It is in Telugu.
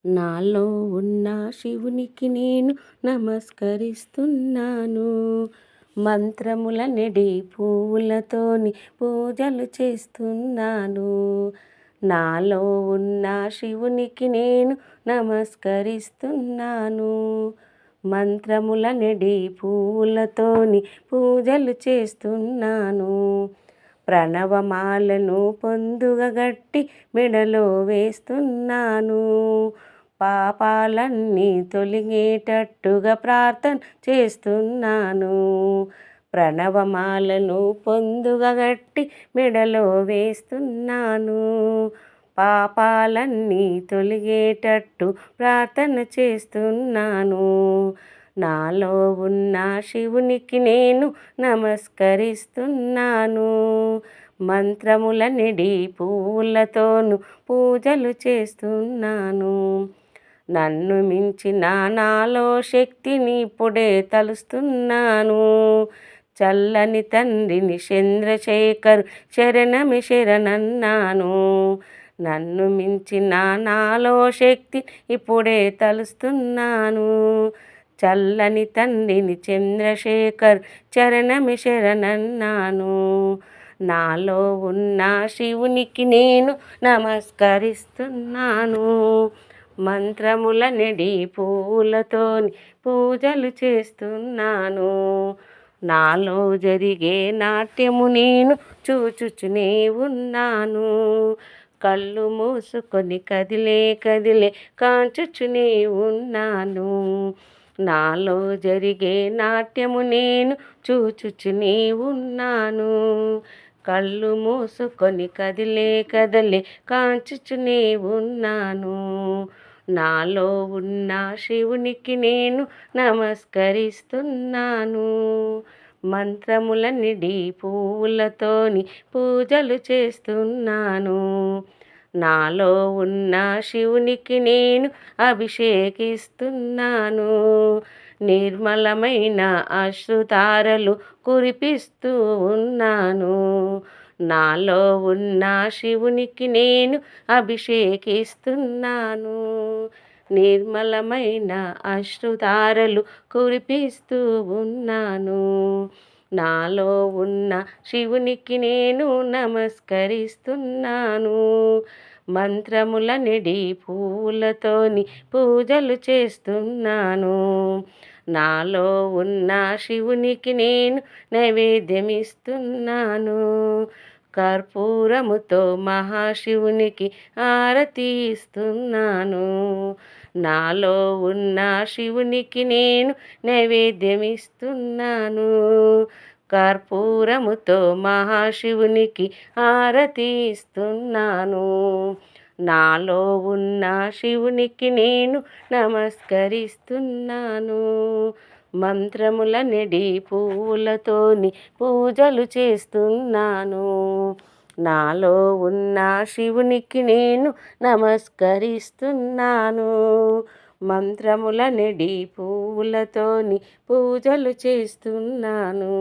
నాలో ఉన్న శివునికి నేను నమస్కరిస్తున్నాను. మంత్రముల నెడి పువ్వులతోని పూజలు చేస్తున్నాను. నాలో ఉన్న శివునికి నేను నమస్కరిస్తున్నాను. మంత్రముల నెడి పువ్వులతోని పూజలు చేస్తున్నాను. ప్రణవమాలను పొందుగా గట్టి మెడలో వేస్తున్నాను. పాపాలన్నీ తొలగేటట్టుగా ప్రార్థన చేస్తున్నాను. ప్రణవమాలను పొందుగా గట్టి మెడలో వేస్తున్నాను. పాపాలన్నీ తొలగేటట్టు ప్రార్థన చేస్తున్నాను. నాలో ఉన్న శివునికి నేను నమస్కరిస్తున్నాను. మంత్రముల నెడి పువ్వులతోను పూజలు చేస్తున్నాను. నన్ను మించిన నాలో శక్తిని ఇప్పుడే తలుస్తున్నాను. చల్లని తండ్రిని చంద్రశేఖర్ శరణమి శరణన్నాను. నన్ను మించిన నాలో శక్తి ఇప్పుడే తలుస్తున్నాను. చల్లని తండ్రిని చంద్రశేఖర్ చరణమి శరణన్నాను. నాలో ఉన్న శివునికి నేను నమస్కరిస్తున్నాను. మంత్రముల నెడి పూలతోని పూజలు చేస్తున్నాను. నాలో జరిగే నాట్యము నేను చూచుచునే ఉన్నాను. కళ్ళు మూసుకొని కదిలే కాంచుచునే ఉన్నాను. నాలో జరిగే నాట్యము నేను చూచుచునే ఉన్నాను. కళ్ళు మూసుకొని కదిలే కాంచుచునే ఉన్నాను. నాలో ఉన్న శివునికి నేను నమస్కరిస్తున్నాను. మంత్రముల నిడి పువ్వులతోని పూజలు చేస్తున్నాను. నాలో ఉన్న శివునికి నేను అభిషేకిస్తున్నాను. నిర్మలమైన అశ్రుతారలు కురిపిస్తూ ఉన్నాను. నాలో ఉన్న శివునికి నేను అభిషేకిస్తున్నాను. నిర్మలమైన అశ్రుతారలు కురిపిస్తూ ఉన్నాను. నాలో ఉన్న శివునికి నేను నమస్కరిస్తున్నాను. మంత్రముల నెడి పువ్వులతోని పూజలు చేస్తున్నాను. నాలో ఉన్న శివునికి నేను నైవేద్యమిస్తున్నాను. కర్పూరముతో మహాశివునికి ఆరతి ఇస్తున్నాను. నాలో ఉన్న శివునికి నేను నైవేద్యమిస్తున్నాను. కర్పూరముతో మహాశివునికి ఆరతి ఇస్తున్నాను. నాలో ఉన్న శివునికి నేను నమస్కరిస్తున్నాను. మంత్రముల నెడి పువ్వులతోని పూజలు చేస్తున్నాను. నాలో ఉన్న శివునికి నేను నమస్కరిస్తున్నాను. మంత్రముల నెడి పువ్వులతోని పూజలు చేస్తున్నాను.